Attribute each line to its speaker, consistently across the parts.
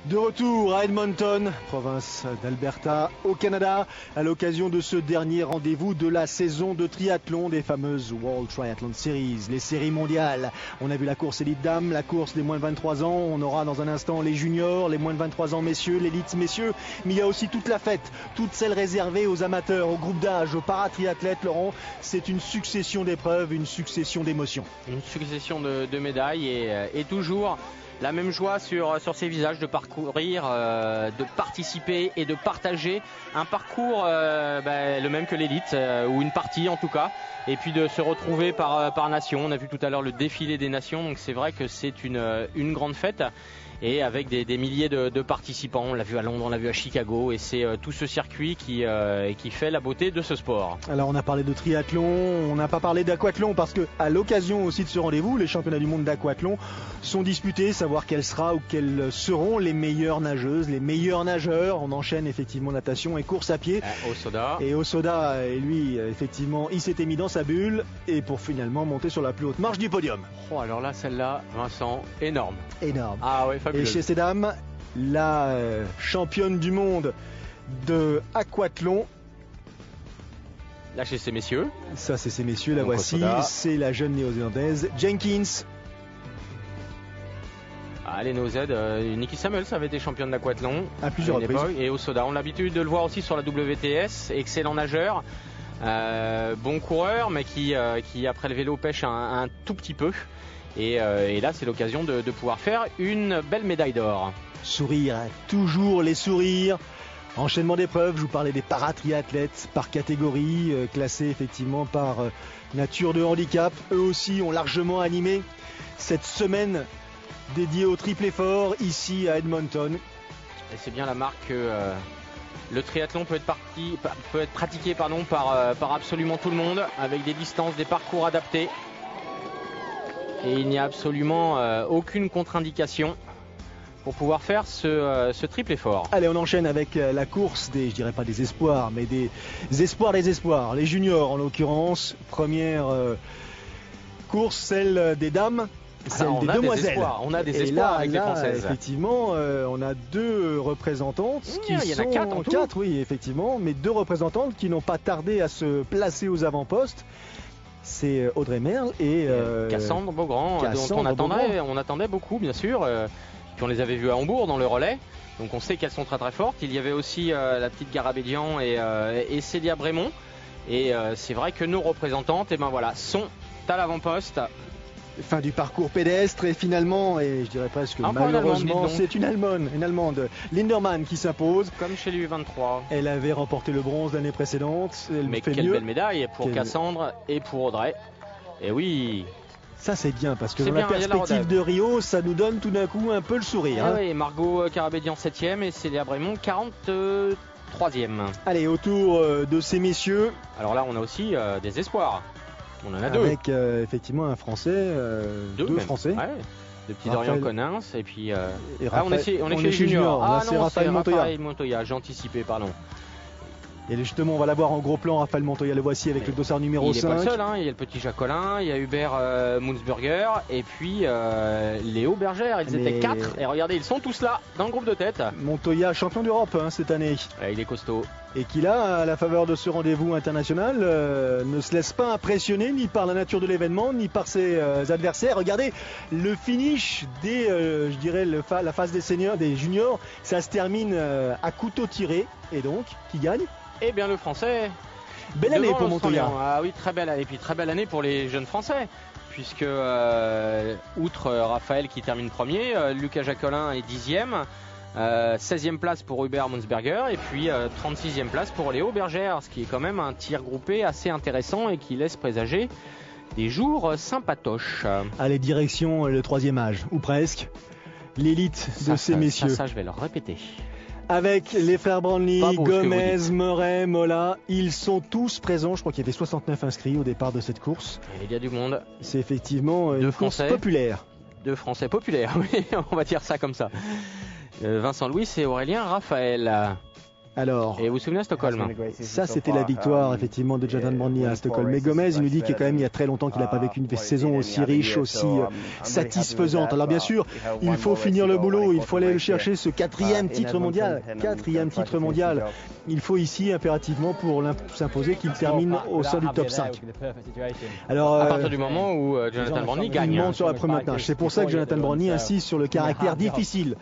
Speaker 1: De retour à Edmonton, province d'Alberta, au Canada, à l'occasion de ce dernier rendez-vous de la saison de triathlon des fameuses World Triathlon Series, les séries mondiales. On a vu la course élite dames, la course des moins de 23 ans, on aura dans un instant les juniors, les moins de 23 ans messieurs, l'élite messieurs, mais il y a aussi toute la fête, toutes celles réservées aux amateurs, aux groupes d'âge, aux paratriathlètes. Laurent, c'est une succession d'épreuves, une succession d'émotions.
Speaker 2: Une succession de médailles et toujours la même joie sur ces visages de parcourir, de participer et de partager un parcours le même que l'élite, ou une partie en tout cas, et puis de se retrouver par nation. On a vu tout à l'heure le défilé des nations, donc c'est vrai que c'est une grande fête. Et avec des milliers de participants. On l'a vu à Londres, on l'a vu à Chicago, et c'est tout ce circuit qui fait la beauté de ce sport.
Speaker 1: Alors on a parlé de triathlon, on n'a pas parlé d'aquathlon, parce que à l'occasion aussi de ce rendez-vous, les championnats du monde d'aquathlon sont disputés, savoir quelles seront les meilleures nageuses, les meilleurs nageurs. On enchaîne effectivement natation et course à pied.
Speaker 2: Osoda.
Speaker 1: Et Osoda, lui, effectivement, il s'était mis dans sa bulle, et pour finalement monter sur la plus haute marche du podium.
Speaker 2: Oh, alors là, celle-là, Vincent, énorme.
Speaker 1: Énorme.
Speaker 2: Ah ouais, fabuleux.
Speaker 1: Et chez ces dames, la championne du monde de aquathlon.
Speaker 2: Là, chez ces messieurs.
Speaker 1: Ça, c'est ces messieurs, la
Speaker 2: donc
Speaker 1: voici.
Speaker 2: Osoda.
Speaker 1: C'est la jeune néo-zélandaise Jenkins.
Speaker 2: Les Néo-Z, Nikki Samuels avait été championne d'aquathlon
Speaker 1: à plusieurs reprises.
Speaker 2: Et Osoda, on a l'habitude de le voir aussi sur la WTS, excellent nageur, bon coureur, mais qui après le vélo pêche un tout petit peu. Et là, c'est l'occasion de pouvoir faire une belle médaille d'or.
Speaker 1: Sourire, toujours les sourires. Enchaînement d'épreuves, je vous parlais des paratriathlètes par catégorie, classés effectivement par nature de handicap. Eux aussi ont largement animé cette semaine dédiée au triple effort ici à Edmonton.
Speaker 2: Et c'est bien la marque que le triathlon peut être pratiqué par absolument tout le monde, avec des distances, des parcours adaptés. Et il n'y a absolument aucune contre-indication pour pouvoir faire ce triple effort.
Speaker 1: Allez, on enchaîne avec la course je dirais pas des espoirs, mais des espoirs. Les juniors en l'occurrence. Première course, celle des dames, celle des demoiselles.
Speaker 2: On a des espoirs avec les Françaises.
Speaker 1: Effectivement, on a deux représentantes
Speaker 2: il y en a quatre en tout.
Speaker 1: Quatre, oui, effectivement, mais deux représentantes qui n'ont pas tardé à se placer aux avant-postes. C'est Audrey Merle et
Speaker 2: Cassandre Beaugrand, dont on attendait beaucoup, bien sûr. Puis on les avait vues à Hambourg dans le relais, donc on sait qu'elles sont très très fortes. Il y avait aussi la petite Garabédian et Célia Brémond. Et c'est vrai que nos représentantes sont à l'avant-poste.
Speaker 1: Fin du parcours pédestre, et finalement, et je dirais presque malheureusement, c'est une Allemande, Lindermann, qui s'impose.
Speaker 2: Comme chez l'U23.
Speaker 1: Elle avait remporté le bronze l'année précédente.
Speaker 2: Mais quelle belle médaille pour Cassandre et pour Audrey. Et oui.
Speaker 1: Ça c'est bien, parce que dans la perspective de Rio, ça nous donne tout d'un coup un peu le sourire.
Speaker 2: Oui, Margot Carabédian 7ème et Célia Brémond 43ème.
Speaker 1: Allez, autour de ces messieurs.
Speaker 2: Alors là, on a aussi des espoirs. On en a deux.
Speaker 1: Avec effectivement un Français, deux Français.
Speaker 2: Ouais. Le petit Dorian Conins et puis.
Speaker 1: On est chez les juniors.
Speaker 2: Ah
Speaker 1: c'est
Speaker 2: non,
Speaker 1: Raphaël
Speaker 2: Montoya. J'ai anticipé, pardon.
Speaker 1: Et justement, on va la voir en gros plan, Raphaël Montoya, le voici avec le dossard numéro 5.
Speaker 2: Il n'est pas le seul, il y a le petit Jacquelin, il y a Hubert Munzburger et puis Léo Bergère. Ils étaient 4 et regardez, ils sont tous là dans le groupe de tête.
Speaker 1: Montoya, champion d'Europe cette année.
Speaker 2: Il est costaud.
Speaker 1: Et qui là, à la faveur de ce rendez-vous international, ne se laisse pas impressionner ni par la nature de l'événement, ni par ses adversaires. Regardez, le finish je dirais la phase des seniors, des juniors, ça se termine à couteau tiré. Et donc, qui gagne ?
Speaker 2: Eh bien, le Français.
Speaker 1: Belle année pour Montoya.
Speaker 2: Ah oui, très belle année. Et puis très belle année pour les jeunes Français. Puisque, outre Raphaël qui termine premier, Lucas Jacquelin est 10ème. 16e place pour Hubert Munzberger. Et puis 36e place pour Léo Bergère. Ce qui est quand même un tir groupé assez intéressant et qui laisse présager des jours sympatoches.
Speaker 1: Allez, direction le 3e âge, ou presque. L'élite de ces messieurs.
Speaker 2: Ça, je vais leur répéter.
Speaker 1: Avec les frères Brownlee, Gomez, Murray, Mola, ils sont tous présents. Je crois qu'il y avait 69 inscrits au départ de cette course.
Speaker 2: Et il y a du monde.
Speaker 1: C'est effectivement une course populaire.
Speaker 2: Deux Français populaires, oui, on va dire ça comme ça. Vincent Louis et Aurélien Raphaël.
Speaker 1: Alors,
Speaker 2: Et vous vous souvenez à Stockholm?
Speaker 1: ça c'était la victoire effectivement de Jonathan Brandley à Stockholm. Mais Gomez, il nous dit qu'il y a très longtemps qu'il n'a pas vécu une saison aussi riche, aussi satisfaisante. Alors bien sûr, il faut finir le boulot, il faut aller le chercher, ce quatrième titre mondial. Il faut ici impérativement pour s'imposer qu'il termine au sein du top 5. Alors,
Speaker 2: à partir du moment où Jonathan Brandley gagne.
Speaker 1: Il monte sur la première tâche. C'est pour ça que Jonathan Brandley insiste sur le caractère difficile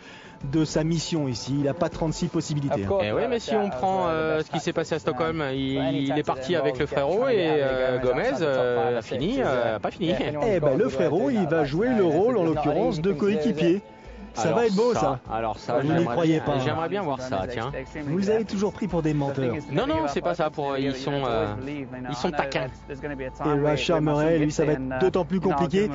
Speaker 1: de sa mission ici. Il n'a pas 36 possibilités.
Speaker 2: Et oui, mais si on prend ce qui s'est passé à Stockholm, il est parti avec le frérot et Gomez a fini, pas fini.
Speaker 1: Eh ben le frérot, il va jouer le rôle en l'occurrence de coéquipier. Ça va être beau ça.
Speaker 2: Alors ça,
Speaker 1: vous n'y croyez pas.
Speaker 2: J'aimerais bien voir ça, tiens.
Speaker 1: Vous les avez toujours pris pour des menteurs.
Speaker 2: Non, c'est pas ça. Ils sont taquins.
Speaker 1: Et Rashard Murray, lui, ça va être d'autant plus compliqué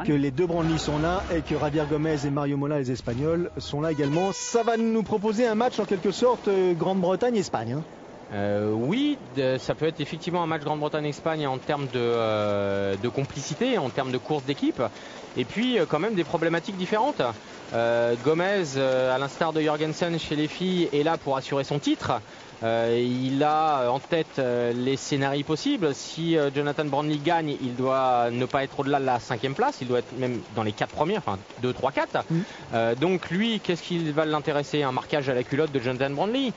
Speaker 1: que les deux Brandley sont là et que Javier Gomez et Mario Mola, les Espagnols, sont là également. Ça va nous proposer un match en quelque sorte Grande-Bretagne-Espagne.
Speaker 2: Oui, ça peut être effectivement un match Grande-Bretagne-Espagne en termes de complicité, en termes de course d'équipe, et puis quand même des problématiques différentes. Gomez, à l'instar de Jorgensen chez les filles, est là pour assurer son titre. Il a en tête les scénarios possibles. Si Jonathan Brandley gagne, il doit ne pas être au-delà de la 5e place. Il doit être même dans les 4 premiers, enfin 2, 3, 4. Donc lui, qu'est-ce qui va l'intéresser? Un marquage à la culotte de Jonathan Brandley.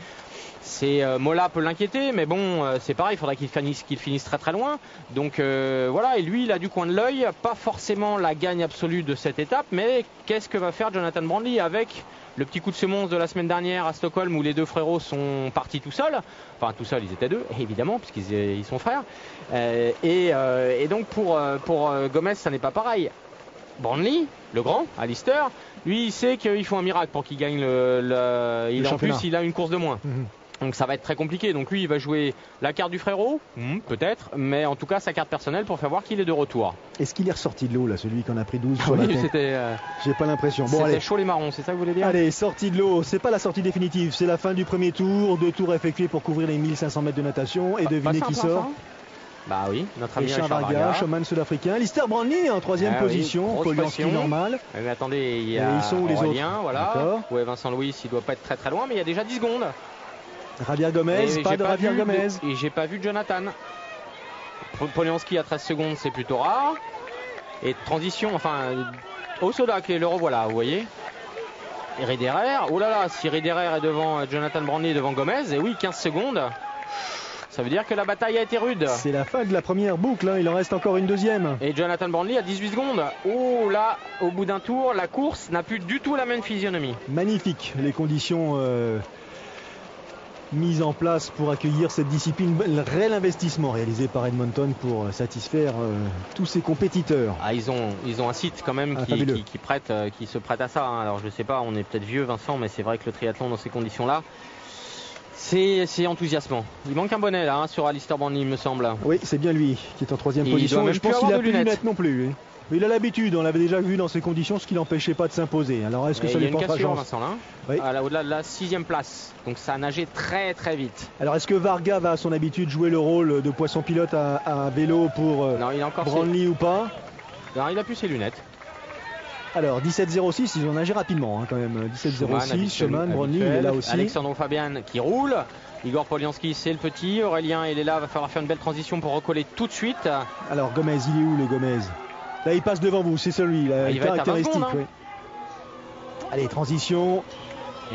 Speaker 2: Mola peut l'inquiéter, mais bon, c'est pareil, il faudra qu'il finisse très très loin. Donc voilà, et lui, il a du coin de l'œil, pas forcément la gagne absolue de cette étape, mais qu'est-ce que va faire Jonathan Brandley avec le petit coup de semonce de la semaine dernière à Stockholm où les deux frérots sont partis tout seuls. Enfin, tout seuls, ils étaient deux, évidemment, puisqu'ils sont frères. Et donc pour Gomez, ça n'est pas pareil. Brandley, le grand, Alistair, lui, il sait qu'il faut un miracle pour qu'il gagne en plus, il a une course de moins. Donc ça va être très compliqué. Donc lui, il va jouer la carte du frérot, peut-être, mais en tout cas sa carte personnelle pour faire voir qu'il est de retour.
Speaker 1: Est-ce qu'il est ressorti de l'eau là, celui qu'on a pris 12 sur la tête? J'ai pas l'impression. Bon,
Speaker 2: c'était chaud les marrons, c'est ça que vous voulez dire?
Speaker 1: Allez, sortie de l'eau. C'est pas la sortie définitive, c'est la fin du premier tour. 2 tours effectués pour couvrir les 1500 mètres de natation et devinez qui sort.
Speaker 2: Bah oui, notre ami
Speaker 1: Richard Varga, showman sud-africain. Alistair Brandley en 3e position, Polianski normal.
Speaker 2: Mais attendez, il y a
Speaker 1: ils sont où les
Speaker 2: Aurélien,
Speaker 1: autres?
Speaker 2: voilà. Ouais, Vincent Louis, il doit pas être très très loin, mais il y a déjà 10 secondes.
Speaker 1: Javier Gomez, pas de Javier Gomez.
Speaker 2: Et j'ai pas vu Jonathan. Polianski à 13 secondes, c'est plutôt rare. Et transition, enfin, Osodak, le revoilà, vous voyez. Et Riederer, oh là là, si Riederer est devant Jonathan Brandley, devant Gomez, et oui, 15 secondes. Ça veut dire que la bataille a été rude.
Speaker 1: C'est la fin de la première boucle, hein. Il en reste encore une deuxième.
Speaker 2: Et Jonathan Brandley à 18 secondes. Oh là, au bout d'un tour, la course n'a plus du tout la même physionomie.
Speaker 1: Magnifique, les conditions mises en place pour accueillir cette discipline. Un réel investissement réalisé par Edmonton pour satisfaire tous ses compétiteurs.
Speaker 2: Ah, ils ont un site quand même qui se prête à ça. Hein. Alors je sais pas, on est peut-être vieux Vincent, mais c'est vrai que le triathlon dans ces conditions-là, c'est enthousiasmant. Il manque un bonnet là sur Alistair Brandley, il me semble.
Speaker 1: Oui, c'est bien lui qui est en 3e position. Et je pense qu'il n'a plus de lunettes non plus. Oui. Mais il a l'habitude, on l'avait déjà vu dans ces conditions, ce qui n'empêchait pas de s'imposer. Alors est-ce que ça lui portera chance?
Speaker 2: Vincent, là, oui. Au-delà de la 6e place. Donc ça a nagé très très vite.
Speaker 1: Alors est-ce que Varga va à son habitude jouer le rôle de poisson pilote à vélo pour Brandley ou pas?
Speaker 2: Non, il a plus ses lunettes.
Speaker 1: Alors 17,06, ils ont nagé rapidement quand même. 17,06, Schumann, Brandley, il est là aussi.
Speaker 2: Alexandre Fabian qui roule. Igor Polianski, c'est le petit. Aurélien, il est là, va falloir faire une belle transition pour recoller tout de suite.
Speaker 1: Alors Gomez, il est où le Gomez? Là, il passe devant vous, c'est celui, la caractéristique.
Speaker 2: Secondes, hein.
Speaker 1: Oui. Allez, transition.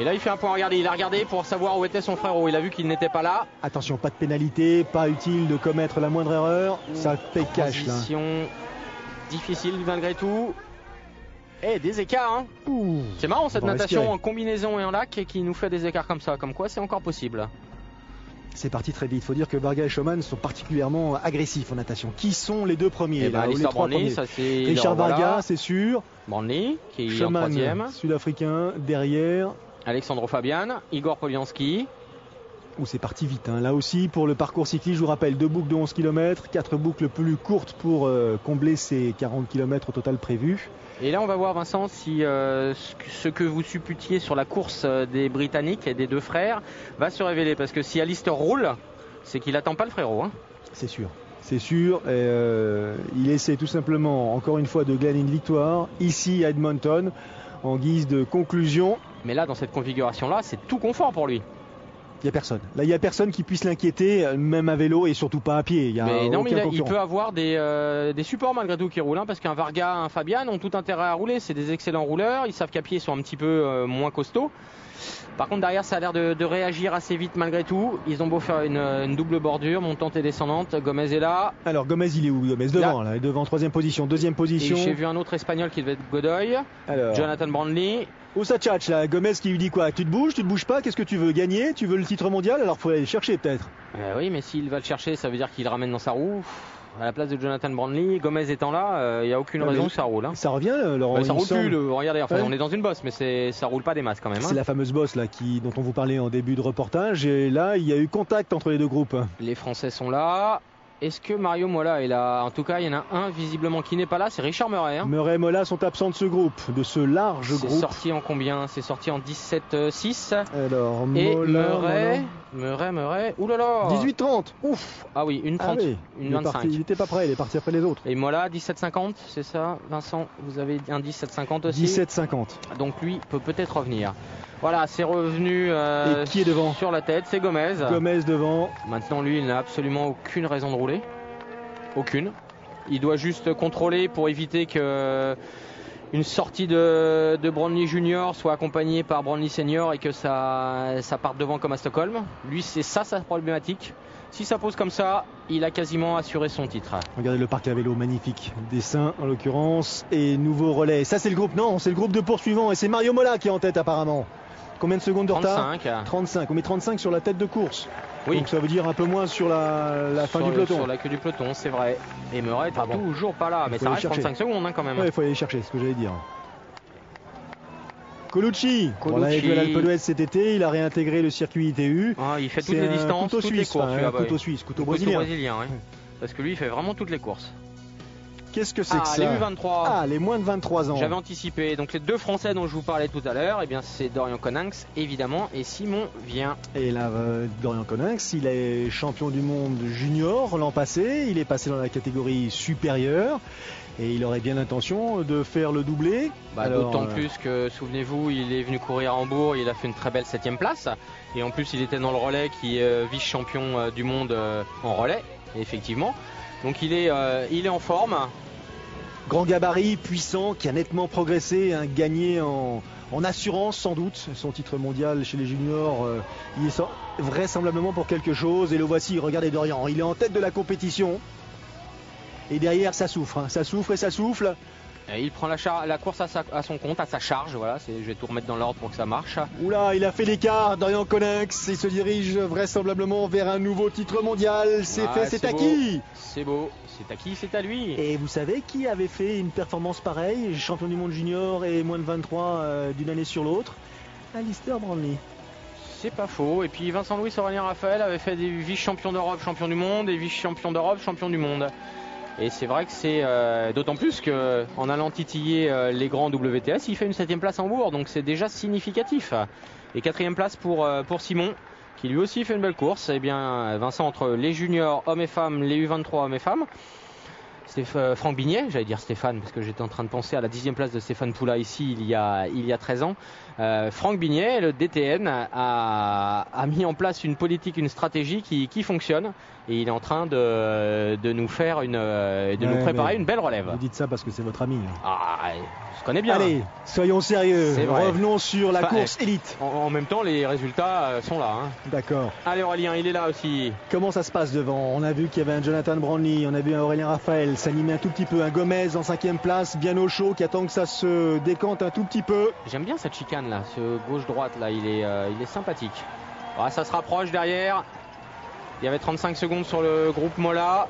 Speaker 2: Et là, il fait un point à regarder. Il a regardé pour savoir où était son frérot. Il a vu qu'il n'était pas là.
Speaker 1: Attention, pas de pénalité, pas utile de commettre la moindre erreur. Ça paye cash là.
Speaker 2: Transition difficile malgré tout. Et des écarts. Hein. C'est marrant cette natation en combinaison et en lac qui nous fait des écarts comme ça. Comme quoi, c'est encore possible.
Speaker 1: C'est parti très vite. Il faut dire que Varga et Schumann sont particulièrement agressifs en natation. Qui sont les deux premiers là,
Speaker 2: les 3 premiers, ça,
Speaker 1: Richard Varga, c'est sûr.
Speaker 2: Brandley, qui est
Speaker 1: Schumann,
Speaker 2: en 3e.
Speaker 1: Sud-africain, derrière.
Speaker 2: Alexandre Fabian, Igor Polianski.
Speaker 1: Où c'est parti vite. Hein. Là aussi, pour le parcours cycliste, je vous rappelle, 2 boucles de 11 km, 4 boucles plus courtes pour combler ces 40 km au total prévus.
Speaker 2: Et là, on va voir, Vincent, si ce que vous supputiez sur la course des Britanniques et des deux frères va se révéler. Parce que si Alistair roule, c'est qu'il n'attend pas le frérot. Hein.
Speaker 1: C'est sûr. C'est sûr. Il essaie tout simplement, encore une fois, de gagner une victoire ici à Edmonton en guise de conclusion.
Speaker 2: Mais là, dans cette configuration-là, c'est tout confort pour lui.
Speaker 1: Il n'y a personne. Là, il n'y a personne qui puisse l'inquiéter, même à vélo et surtout pas à pied.
Speaker 2: Mais il peut avoir des supports malgré tout qui roulent, hein, parce qu'un Varga, un Fabian ont tout intérêt à rouler. C'est des excellents rouleurs. Ils savent qu'à pied ils sont un petit peu moins costauds. Par contre, derrière, ça a l'air de réagir assez vite malgré tout. Ils ont beau faire une double bordure, montante et descendante. Gomez est là.
Speaker 1: Alors, Gomez, il est où? Gomez devant, là, devant, troisième position, deuxième position.
Speaker 2: Et j'ai vu un autre Espagnol qui devait être Godoy.
Speaker 1: Alors,
Speaker 2: Jonathan Brandley.
Speaker 1: où ça tchatche là? Gomez qui lui dit quoi? Tu te bouges pas? Qu'est-ce que tu veux? Gagner? Tu veux le titre mondial? Alors, faut aller le chercher peut-être.
Speaker 2: Oui, mais s'il va le chercher, ça veut dire qu'il le ramène dans sa roue. À la place de Jonathan Brandley, Gomez étant là, il n'y a aucune raison que ça roule. Hein.
Speaker 1: Ça revient, Laurent?
Speaker 2: Ça roule plus, regardez, enfin, on est dans une bosse, mais ça roule pas des masses quand même.
Speaker 1: C'est la fameuse bosse là, dont on vous parlait en début de reportage, et là il y a eu contact entre les deux groupes.
Speaker 2: Les Français sont là. Est-ce que Mario Mola est là? En tout cas, il y en a un visiblement qui n'est pas là, c'est Richard Murray. Hein.
Speaker 1: Murray et Mola sont absents de ce groupe, de ce large groupe.
Speaker 2: C'est sorti en combien? C'est sorti en 17-6.
Speaker 1: Alors,
Speaker 2: et
Speaker 1: Mola,
Speaker 2: Murray, oulala
Speaker 1: 18-30.
Speaker 2: Ouf. Ah oui, une 30, une 25.
Speaker 1: Il n'était pas prêt, il est parti après les autres.
Speaker 2: Et Mola, 17-50, c'est ça Vincent, vous avez un 17-50 aussi?
Speaker 1: 17-50.
Speaker 2: Donc lui peut peut-être revenir. Voilà, c'est revenu
Speaker 1: et qui est devant?
Speaker 2: Sur la tête, c'est Gomez.
Speaker 1: Gomez devant.
Speaker 2: Maintenant, lui, il n'a absolument aucune raison de rouler. Aucune. Il doit juste contrôler pour éviter que une sortie de Brandley Junior soit accompagnée par Brandley Senior et que ça parte devant comme à Stockholm. Lui, c'est ça sa problématique. Si ça pose comme ça, il a quasiment assuré son titre.
Speaker 1: Regardez le parc à vélo, magnifique. Dessin en l'occurrence et nouveau relais. Ça c'est le groupe, non, c'est le groupe de poursuivants et c'est Mario Mola qui est en tête apparemment. Combien de secondes de retard? 35. On met 35 sur la tête de course.
Speaker 2: Oui.
Speaker 1: Donc ça veut dire un peu moins sur la fin du peloton.
Speaker 2: Sur la queue du peloton, c'est vrai. Et Murray est toujours pas là, mais ça reste 35 secondes hein, quand même.
Speaker 1: Oui, il faut aller chercher, c'est ce que j'allais dire. Colucci, on l'a vu à l'Alpe d'Huez cet été, il a réintégré le circuit ITU.
Speaker 2: Il fait toutes les distances, toutes les courses.
Speaker 1: Couteau suisse, couteau brésilien.
Speaker 2: Oui. Parce que lui, il fait vraiment toutes les courses.
Speaker 1: Qu'est-ce que c'est que ça?
Speaker 2: Les U23.
Speaker 1: Les moins de 23 ans.
Speaker 2: J'avais anticipé. Donc les deux Français dont je vous parlais tout à l'heure, c'est Dorian Coninx, évidemment, et Simon Vien.
Speaker 1: Et là, Dorian Coninx, il est champion du monde junior l'an passé. Il est passé dans la catégorie supérieure. Et il aurait bien l'intention de faire le doublé.
Speaker 2: D'autant plus que, souvenez-vous, il est venu courir à Hambourg, il a fait une très belle 7ème place. Et en plus, il était dans le relais qui est vice-champion du monde en relais, effectivement. Donc il est en forme.
Speaker 1: Grand gabarit, puissant, qui a nettement progressé, gagné en assurance sans doute. Son titre mondial chez les juniors, il est vraisemblablement pour quelque chose. Et le voici, regardez Dorian, il est en tête de la compétition. Et derrière ça souffre, ça souffle et ça souffle.
Speaker 2: Et il prend la course à son compte, à sa charge, voilà, je vais tout remettre dans l'ordre pour que ça marche.
Speaker 1: Oula, il a fait l'écart, Dorian Coninx, il se dirige vraisemblablement vers un nouveau titre mondial, c'est acquis.
Speaker 2: C'est beau, c'est acquis, c'est à lui.
Speaker 1: Et vous savez qui avait fait une performance pareille, champion du monde junior et moins de 23 d'une année sur l'autre? Alistair Brandley.
Speaker 2: C'est pas faux, et puis Vincent Louis Aurélien Raphaël avait fait des vice-champions d'Europe, champion du monde, et vice-champion d'Europe, champion du monde. Et c'est vrai que c'est d'autant plus qu'en allant titiller les grands WTS, il fait une 7ème place à Hambourg, donc c'est déjà significatif. Et 4ème place pour Simon, qui lui aussi fait une belle course. Et bien Vincent, entre les juniors hommes et femmes, les U23 hommes et femmes, Franck Bignet, j'allais dire Stéphane, parce que j'étais en train de penser à la 10ème place de Stéphane Poula ici il y a 13 ans. Franck Bignet, le DTN, a mis en place une politique, une stratégie qui fonctionne. Et il est en train de nous faire nous préparer une belle relève.
Speaker 1: Vous dites ça parce que c'est votre ami.
Speaker 2: Je connais bien.
Speaker 1: Allez, soyons sérieux. Revenons sur la course élite.
Speaker 2: En même temps, les résultats sont là. Hein.
Speaker 1: D'accord.
Speaker 2: Allez Aurélien, il est là aussi.
Speaker 1: Comment ça se passe devant? On a vu qu'il y avait un Jonathan Brandley, on a vu un Aurélien Raphaël s'animer un tout petit peu, un Gomez en 5ème place, bien au chaud, qui attend que ça se décante un tout petit peu.
Speaker 2: J'aime bien cette chicane là, ce gauche-droite là, il est sympathique. Ça se rapproche derrière. Il y avait 35 secondes sur le groupe Mola.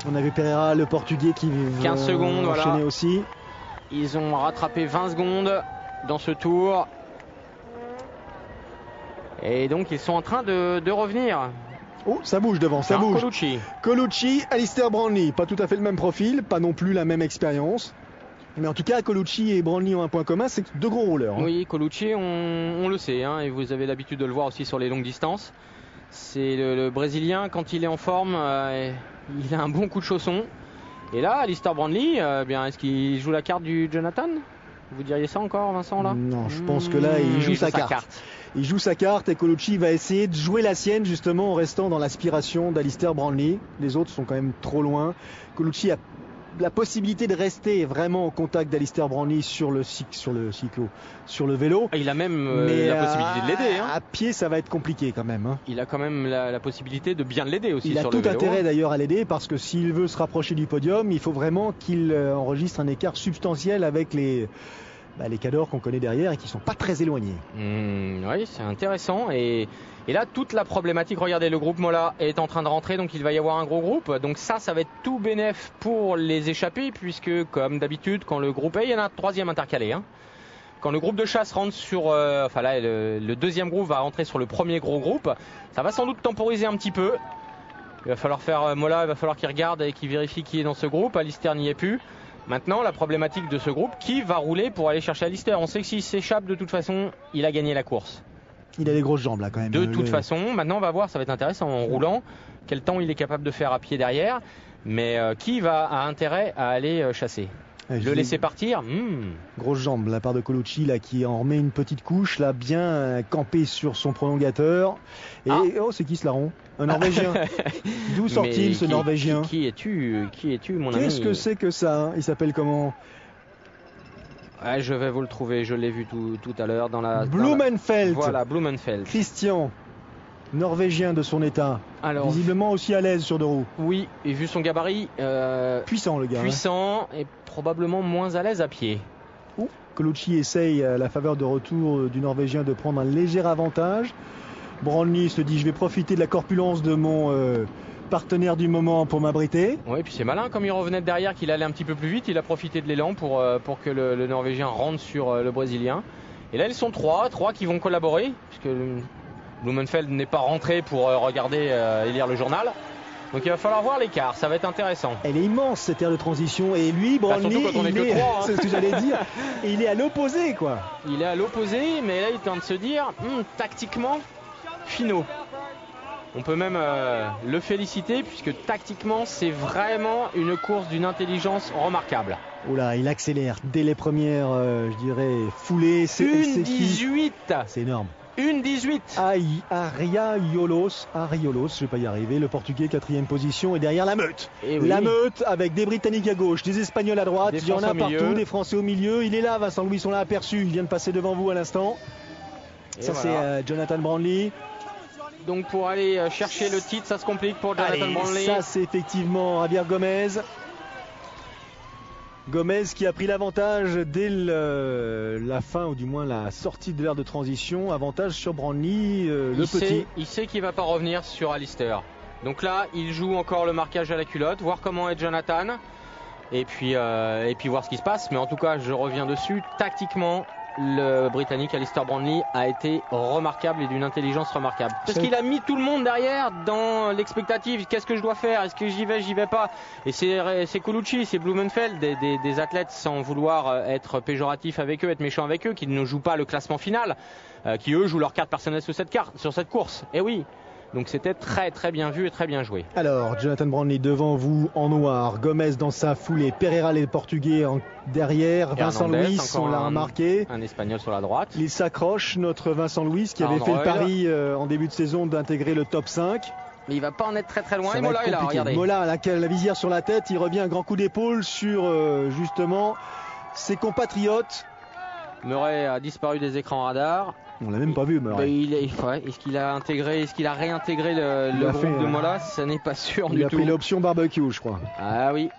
Speaker 1: On a vu Pereira, le Portugais, qui
Speaker 2: 15 secondes,
Speaker 1: enchaîner aussi.
Speaker 2: Ils ont rattrapé 20 secondes dans ce tour. Et donc ils sont en train de revenir.
Speaker 1: Oh, ça bouge devant, ça bouge. Colucci, Alistair Brandley, pas tout à fait le même profil, pas non plus la même expérience. Mais en tout cas, Colucci et Brandley ont un point commun, c'est deux gros rouleurs.
Speaker 2: Oui, Colucci, on le sait, et vous avez l'habitude de le voir aussi sur les longues distances. C'est le Brésilien, quand il est en forme, il a un bon coup de chausson. Et là, Alistair Brandley, est-ce qu'il joue la carte du Jonathan? Vous diriez ça encore, Vincent, là?
Speaker 1: Non, je pense que là, il joue sa carte. Il joue sa carte et Colucci va essayer de jouer la sienne justement en restant dans l'aspiration d'Alistair Brownlee. Les autres sont quand même trop loin. Colucci a la possibilité de rester vraiment en contact d'Alistair Brownlee sur le vélo.
Speaker 2: Il a même la possibilité de l'aider.
Speaker 1: À pied, ça va être compliqué quand même. Hein.
Speaker 2: Il a quand même la possibilité de bien l'aider aussi sur le vélo.
Speaker 1: Il a tout intérêt d'ailleurs à l'aider parce que s'il veut se rapprocher du podium, il faut vraiment qu'il enregistre un écart substantiel avec les cadors qu'on connaît derrière et qui sont pas très éloignés.
Speaker 2: Oui, c'est intéressant. Et là, toute la problématique, regardez, le groupe Mola est en train de rentrer, donc il va y avoir un gros groupe. Donc ça va être tout bénef pour les échappés, puisque comme d'habitude, quand le groupe A, il y en a un troisième intercalé. Hein. Quand le groupe de chasse rentre sur... le deuxième groupe va rentrer sur le premier gros groupe. Ça va sans doute temporiser un petit peu. Il va falloir faire Mola, il va falloir qu'il regarde et qu'il vérifie qui est dans ce groupe. Alistair n'y est plus. Maintenant, la problématique de ce groupe, qui va rouler pour aller chercher Alistair? On sait que s'il s'échappe, de toute façon, il a gagné la course.
Speaker 1: Il a des grosses jambes là quand même.
Speaker 2: De toute façon, maintenant on va voir, ça va être intéressant en roulant, quel temps il est capable de faire à pied derrière. Mais qui a intérêt à aller chasser? Le laisser partir?
Speaker 1: Grosse jambe de la part de Colucci là, qui en remet une petite couche, là, bien campé sur son prolongateur. Et c'est qui ce larron? Un Norvégien. D'où sort-il ce Norvégien?
Speaker 2: Qui es-tu mon ami?
Speaker 1: Qu'est-ce que c'est que ça hein? Il s'appelle comment?
Speaker 2: Je vais vous le trouver, je l'ai vu tout à l'heure dans la...
Speaker 1: Blumenfeld.
Speaker 2: Voilà, Blumenfeld.
Speaker 1: Christian, Norvégien de son état. Alors, visiblement aussi à l'aise sur deux roues.
Speaker 2: Oui, et vu son gabarit...
Speaker 1: puissant le gars.
Speaker 2: Puissant et probablement moins à l'aise à pied.
Speaker 1: Colucci essaye à la faveur de retour du Norvégien de prendre un léger avantage. Brownlee se dit je vais profiter de la corpulence de mon partenaire du moment pour m'abriter.
Speaker 2: Oui, puis c'est malin, comme il revenait de derrière, qu'il allait un petit peu plus vite, il a profité de l'élan pour que le Norvégien rentre sur le Brésilien. Et là, ils sont trois qui vont collaborer, puisque Blumenfeld n'est pas rentré pour regarder et lire le journal. Donc il va falloir voir l'écart, ça va être intéressant.
Speaker 1: Elle est immense cette aire de transition et lui, Brownlee, c'est ce que j'allais dire, et il est à l'opposé quoi.
Speaker 2: Il est à l'opposé, mais là il tente de se dire, tactiquement, finaux. On peut même le féliciter puisque tactiquement c'est vraiment une course d'une intelligence remarquable.
Speaker 1: Oula, il accélère dès les premières, je dirais, foulées.
Speaker 2: 1,18.
Speaker 1: C'est énorme.
Speaker 2: 1,18.
Speaker 1: Ariolos, je vais pas y arriver. Le Portugais 4e position et derrière la meute.
Speaker 2: Et oui.
Speaker 1: La meute avec des Britanniques à gauche, des Espagnols à droite. Il y en a partout, des Français au milieu. Il est là, Vincent Louis, on l'a aperçu. Il vient de passer devant vous à l'instant. Ça voilà. C'est Jonathan Brownlee.
Speaker 2: Donc pour aller chercher le titre, ça se complique pour Jonathan Brownlee.
Speaker 1: Ça c'est effectivement Javier Gomez. Gomez qui a pris l'avantage dès la fin ou du moins la sortie de l'aire de transition. Avantage sur Brownlee,
Speaker 2: il sait qu'il ne va pas revenir sur Alistair. Donc là, il joue encore le marquage à la culotte, voir comment est Jonathan. Et puis voir ce qui se passe. Mais en tout cas, je reviens dessus. Tactiquement, le Britannique Alistair Brownlee a été remarquable et d'une intelligence remarquable. Parce qu'il a mis tout le monde derrière dans l'expectative. Qu'est-ce que je dois faire? Est-ce que j'y vais pas? Et c'est Colucci, c'est Blumenfeld, des athlètes sans vouloir être péjoratif avec eux, être méchant avec eux, qui ne jouent pas le classement final, qui eux jouent leur carte personnelle sur cette course. Et oui. Donc c'était très très bien vu et très bien joué.
Speaker 1: Alors Jonathan Brownlee devant vous en noir, Gomez dans sa foulée, Pereira les Portugais derrière, Vincent Louis on l'a remarqué.
Speaker 2: Un Espagnol sur la droite.
Speaker 1: Il s'accroche, notre Vincent Louis qui avait fait le pari en début de saison d'intégrer le top 5.
Speaker 2: Mais il va pas en être très très loin. Et Mola est là, regardez.
Speaker 1: Mola la visière sur la tête, il revient un grand coup d'épaule sur justement ses compatriotes.
Speaker 2: Murray a disparu des écrans radars.
Speaker 1: On l'a même pas vu, Murray.
Speaker 2: Est-ce qu'il a réintégré le groupe de Mola? Ça n'est pas sûr du tout.
Speaker 1: Il a pris l'option barbecue, je crois.
Speaker 2: Ah oui.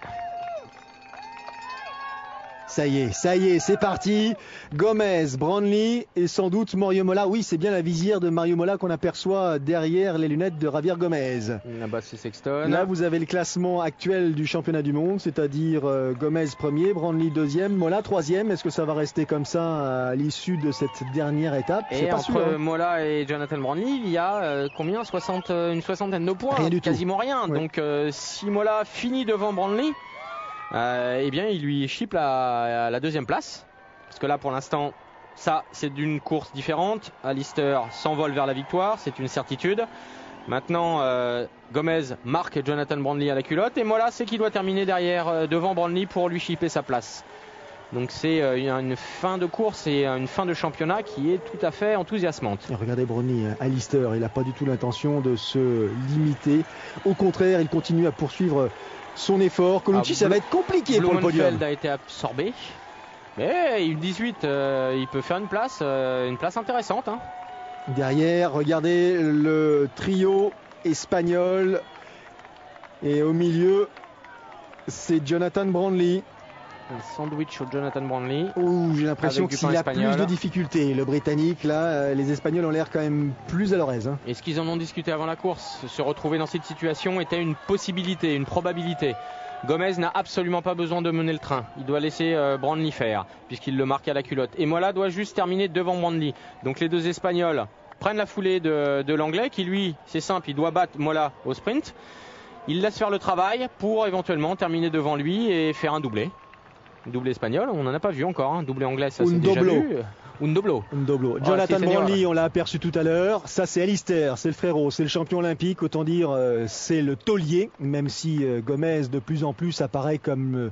Speaker 1: Ça y est, c'est parti. Gomez, Brownlee et sans doute Mario Mola. Oui, c'est bien la visière de Mario Mola qu'on aperçoit derrière les lunettes de Javier Gomez.
Speaker 2: Là-bas, c'est Sexton.
Speaker 1: Là, vous avez le classement actuel du championnat du monde, c'est-à-dire Gomez premier, Brownlee deuxième, Mola troisième. Est-ce que ça va rester comme ça à l'issue de cette dernière étape?
Speaker 2: Et pas entre sûr, Mola et Jonathan Brownlee, il y a combien? Une soixantaine de points.
Speaker 1: Rien du tout.
Speaker 2: Quasiment rien. Ouais. Donc, si Mola finit devant Brownlee, eh bien il lui chipe la deuxième place, parce que là pour l'instant ça c'est d'une course différente. Alistair s'envole vers la victoire, c'est une certitude. Maintenant Gomez marque Jonathan Brownlee à la culotte et Mola c'est qu'il doit terminer derrière devant Brownlee pour lui chipper sa place. Donc c'est une fin de course et une fin de championnat qui est tout à fait enthousiasmante.
Speaker 1: Et regardez Brownlee, Alister, il n'a pas du tout l'intention de se limiter. Au contraire, il continue à poursuivre son effort. Colucci, ça va être compliqué pour le podium.
Speaker 2: Blumenfeld a été absorbé. Mais il 18, il peut faire une place intéressante. Hein.
Speaker 1: Derrière, regardez le trio espagnol. Et au milieu, c'est Jonathan Brownlee.
Speaker 2: Un sandwich au Jonathan Brownlee.
Speaker 1: J'ai l'impression qu'il a plus de difficultés. Le Britannique, là, les Espagnols ont l'air quand même plus à leur aise. Hein.
Speaker 2: Et ce qu'ils en ont discuté avant la course, se retrouver dans cette situation était une possibilité, une probabilité. Gomez n'a absolument pas besoin de mener le train. Il doit laisser Brownlee faire, puisqu'il le marque à la culotte. Et Mola doit juste terminer devant Brownlee. Donc les deux Espagnols prennent la foulée de l'Anglais, qui lui, c'est simple, il doit battre Mola au sprint. Il laisse faire le travail pour éventuellement terminer devant lui et faire un doublé. Doublé espagnol, on n'en a pas vu encore. Hein. Doublé anglais, ça c'est déjà vu. Un doblo.
Speaker 1: Jonathan Brownlee, on l'a aperçu tout à l'heure. Ça, c'est Alister, c'est le frérot, c'est le champion olympique. Autant dire, c'est le taulier, même si Gomez, de plus en plus, apparaît comme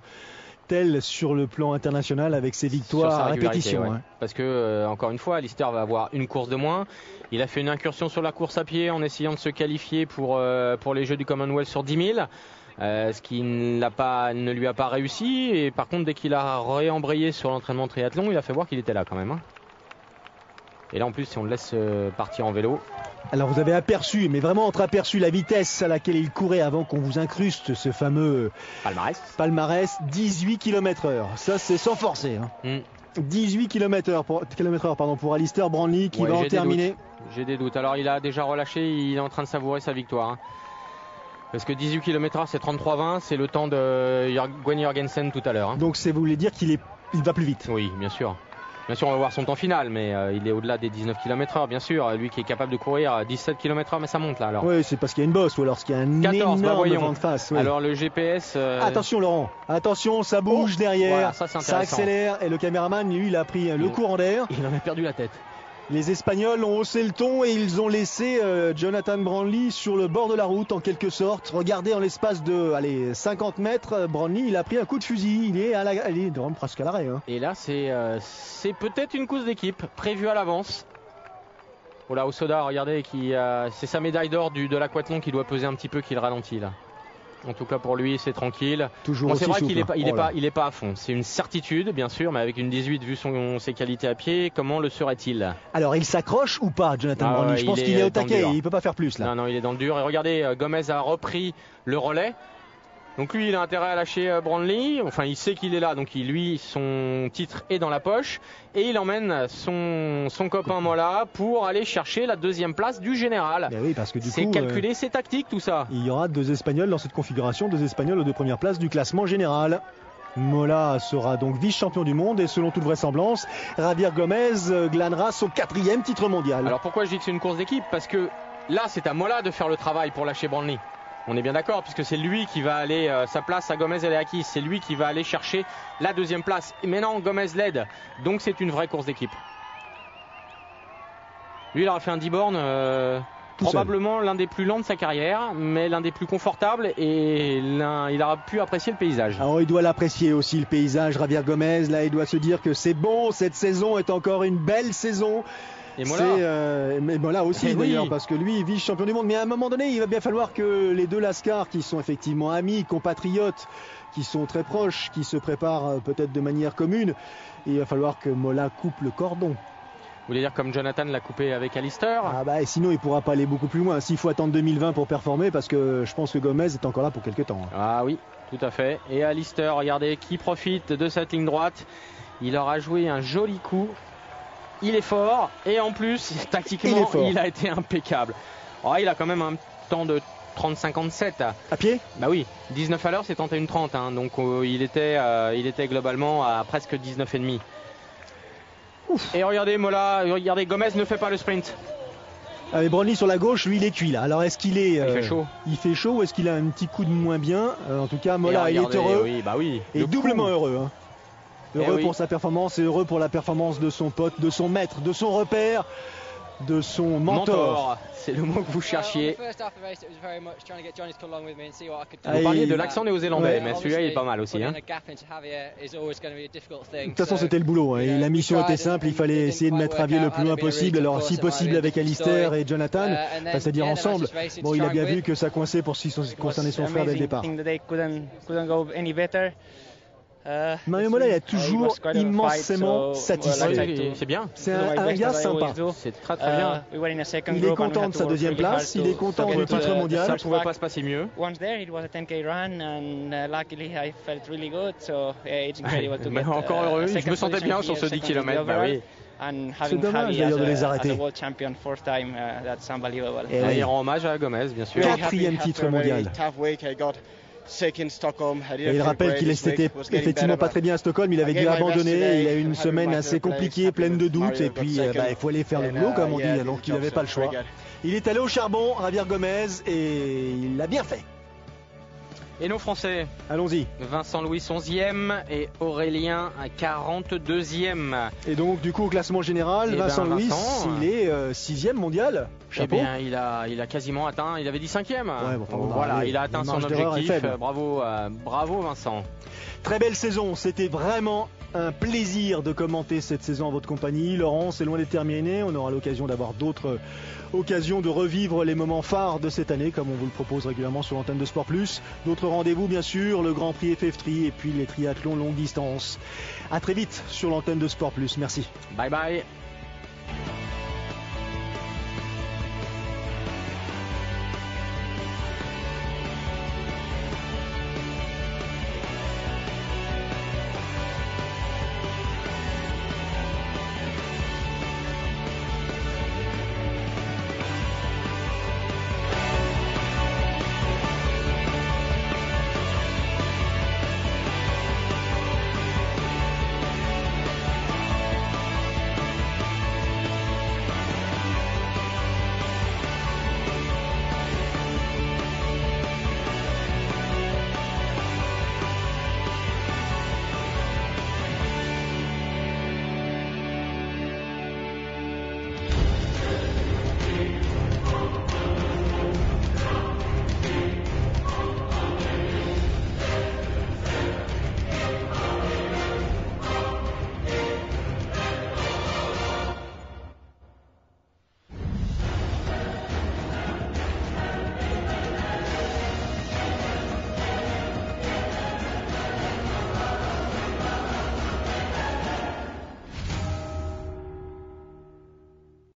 Speaker 1: tel sur le plan international avec ses victoires à répétition.
Speaker 2: Ouais. Hein. Parce que, encore une fois, Alister va avoir une course de moins. Il a fait une incursion sur la course à pied en essayant de se qualifier pour les Jeux du Commonwealth sur 10 000. Ce qui ne lui a pas réussi. Et par contre, dès qu'il a réembrayé sur l'entraînement triathlon, il a fait voir qu'il était là quand même. Hein. Et là, en plus, si on le laisse partir en vélo.
Speaker 1: Alors, vous avez aperçu, mais vraiment entreaperçu la vitesse à laquelle il courait avant qu'on vous incruste ce fameux palmarès. 18 km/h. Ça, c'est sans forcer. Hein. 18 km/h pour Alister Brownlee qui va en terminer.
Speaker 2: J'ai des doutes. Alors, il a déjà relâché. Il est en train de savourer sa victoire. Hein. Parce que 18 km/h, c'est 33,20, c'est le temps de Gwen Jorgensen tout à l'heure. Hein.
Speaker 1: Donc, ça voulait dire qu'il va plus vite.
Speaker 2: Oui, bien sûr. Bien sûr, on va voir son temps final, mais il est au-delà des 19 km/h, bien sûr. Lui qui est capable de courir 17 km/h, mais ça monte là alors.
Speaker 1: Oui, c'est parce qu'il y a une bosse ou alors qu'il y a un 14, énorme vent de face. Oui.
Speaker 2: Alors le GPS.
Speaker 1: Attention Laurent, attention, ça bouge derrière,
Speaker 2: voilà, ça
Speaker 1: accélère et le caméraman, lui, il a pris le courant d'air.
Speaker 2: Il en a perdu la tête.
Speaker 1: Les Espagnols ont haussé le ton et ils ont laissé Jonathan Brownlee sur le bord de la route en quelque sorte. Regardez, en l'espace de 50 mètres, Brownlee il a pris un coup de fusil. Il est presque à l'arrêt. Hein.
Speaker 2: Et là, c'est peut-être une course d'équipe prévue à l'avance. Voilà, Osoda, regardez, c'est sa médaille d'or de l'aquathlon qui doit peser un petit peu, qu'il ralentit là. En tout cas pour lui c'est tranquille.
Speaker 1: Toujours
Speaker 2: c'est vrai qu'il
Speaker 1: n'est
Speaker 2: pas à fond. C'est une certitude bien sûr, mais avec une 18 vu ses qualités à pied, comment le serait-il?
Speaker 1: Alors il s'accroche ou pas Jonathan Brownlee? Je pense qu'il est au taquet, il peut pas faire plus là.
Speaker 2: Non, il est dans le dur. Et regardez, Gomez a repris le relais. Donc lui il a intérêt à lâcher Brownlee. Enfin il sait qu'il est là, donc lui son titre est dans la poche. Et il emmène son copain Mola pour aller chercher la deuxième place du général.
Speaker 1: Ben oui, parce que du coup,
Speaker 2: c'est calculé, c'est tactique tout ça.
Speaker 1: Il y aura deux Espagnols dans cette configuration, deux Espagnols aux deux premières places du classement général. Mola sera donc vice-champion du monde et selon toute vraisemblance, Javier Gomez glanera son 4e titre mondial.
Speaker 2: Alors pourquoi je dis que c'est une course d'équipe? Parce que là c'est à Mola de faire le travail pour lâcher Brownlee. On est bien d'accord, puisque c'est lui qui va aller, sa place à Gomez elle est acquise, c'est lui qui va aller chercher la deuxième place. Et maintenant Gomez l'aide, donc c'est une vraie course d'équipe. Lui il aura fait un 10 bornes, probablement l'un des plus lents de sa carrière, mais l'un des plus confortables et il aura pu apprécier le paysage.
Speaker 1: Alors il doit l'apprécier aussi le paysage, Javier Gomez, là il doit se dire que c'est bon, cette saison est encore une belle saison.
Speaker 2: Et Mola.
Speaker 1: Mais Mola aussi d'ailleurs,
Speaker 2: oui.
Speaker 1: parce que lui il vise champion du monde. Mais à un moment donné, il va bien falloir que les deux Lascar, qui sont effectivement amis, compatriotes, qui sont très proches, qui se préparent peut-être de manière commune, il va falloir que Mola coupe le cordon.
Speaker 2: Vous voulez dire comme Jonathan l'a coupé avec Alister?
Speaker 1: Et sinon il pourra pas aller beaucoup plus loin. S'il faut attendre 2020 pour performer, parce que je pense que Gomez est encore là pour quelques temps.
Speaker 2: Ah oui, tout à fait. Et Alister, regardez, qui profite de cette ligne droite. Il aura joué un joli coup. Il est fort et en plus tactiquement il a été impeccable. Il a quand même un temps de 30-57
Speaker 1: à pied.
Speaker 2: Bah oui, 19 à l'heure c'est 31-30 hein, donc il était globalement à presque 19,5. Et regardez Mola, regardez Gomez ne fait pas le sprint.
Speaker 1: Et Brownlee sur la gauche, lui il est cuit là. Alors est-ce qu'il est
Speaker 2: il fait chaud.
Speaker 1: Il fait chaud ou est-ce qu'il a un petit coup de moins bien? En tout cas Mola il est heureux.
Speaker 2: Oui.
Speaker 1: Et doublement heureux. Hein. Heureux pour sa performance et heureux pour la performance de son pote, de son maître, de son repère. de son mentor.
Speaker 2: C'est le mot que vous cherchiez.
Speaker 1: Ah,
Speaker 2: Vous
Speaker 1: et-
Speaker 2: parliez de l'accent néo-zélandais,
Speaker 1: Ouais.
Speaker 2: mais celui-là il est pas mal aussi. Hein.
Speaker 1: De toute façon, c'était le boulot. Hein. Et la mission était simple, il fallait essayer de mettre Javier le plus loin possible. Alors, si possible, avec Alistair et Jonathan, enfin, c'est-à-dire ensemble. Bon, il a bien vu que ça coinçait pour ce qui concernait son frère dès le départ. Mario Mola est toujours immensément satisfait.
Speaker 2: Oui, c'est bien.
Speaker 1: C'est un gars sympa.
Speaker 2: C'est très très bien.
Speaker 1: Il est content de sa deuxième place, il est content du titre
Speaker 2: Ça
Speaker 1: mondial.
Speaker 2: ne pouvait pas se passer mieux. Mais encore heureux, je me sentais bien sur ce 10 km. Bah oui.
Speaker 1: C'est dommage d'ailleurs de les arrêter. Et
Speaker 2: Et
Speaker 1: oui.
Speaker 2: il rend hommage à Gomez, bien sûr.
Speaker 1: Quatrième titre mondial. Et il rappelle qu'il s'était effectivement pas très bien à Stockholm, il avait dû abandonner, il a eu une semaine assez compliquée, pleine de doutes, et puis il faut aller faire le boulot comme on dit, donc il n'avait pas le choix. Il est allé au charbon, Javier Gomez, et il l'a bien fait.
Speaker 2: Et nos Français,
Speaker 1: Allons-y.
Speaker 2: Vincent Louis 11e et Aurélien 42e.
Speaker 1: Et donc du coup au classement général,
Speaker 2: Eh ben,
Speaker 1: Vincent Louis,
Speaker 2: Vincent,
Speaker 1: il est 6e mondial.
Speaker 2: Eh
Speaker 1: Chapeau.
Speaker 2: bien, il a quasiment atteint, il avait dit 5e.
Speaker 1: Ouais, bon, enfin, bon,
Speaker 2: Voilà,
Speaker 1: allez,
Speaker 2: il a atteint
Speaker 1: la
Speaker 2: son
Speaker 1: marge d'erreur est
Speaker 2: objectif.
Speaker 1: faible.
Speaker 2: Bravo Vincent.
Speaker 1: Très belle saison, c'était vraiment un plaisir de commenter cette saison en votre compagnie. Laurent, c'est loin d'être terminé, on aura l'occasion d'avoir d'autres occasions de revivre les moments phares de cette année, comme on vous le propose régulièrement sur l'antenne de Sport Plus. D'autres rendez-vous bien sûr, le Grand Prix FF3 et puis les triathlons longue distance. A très vite sur l'antenne de Sport Plus, merci.
Speaker 2: Bye bye.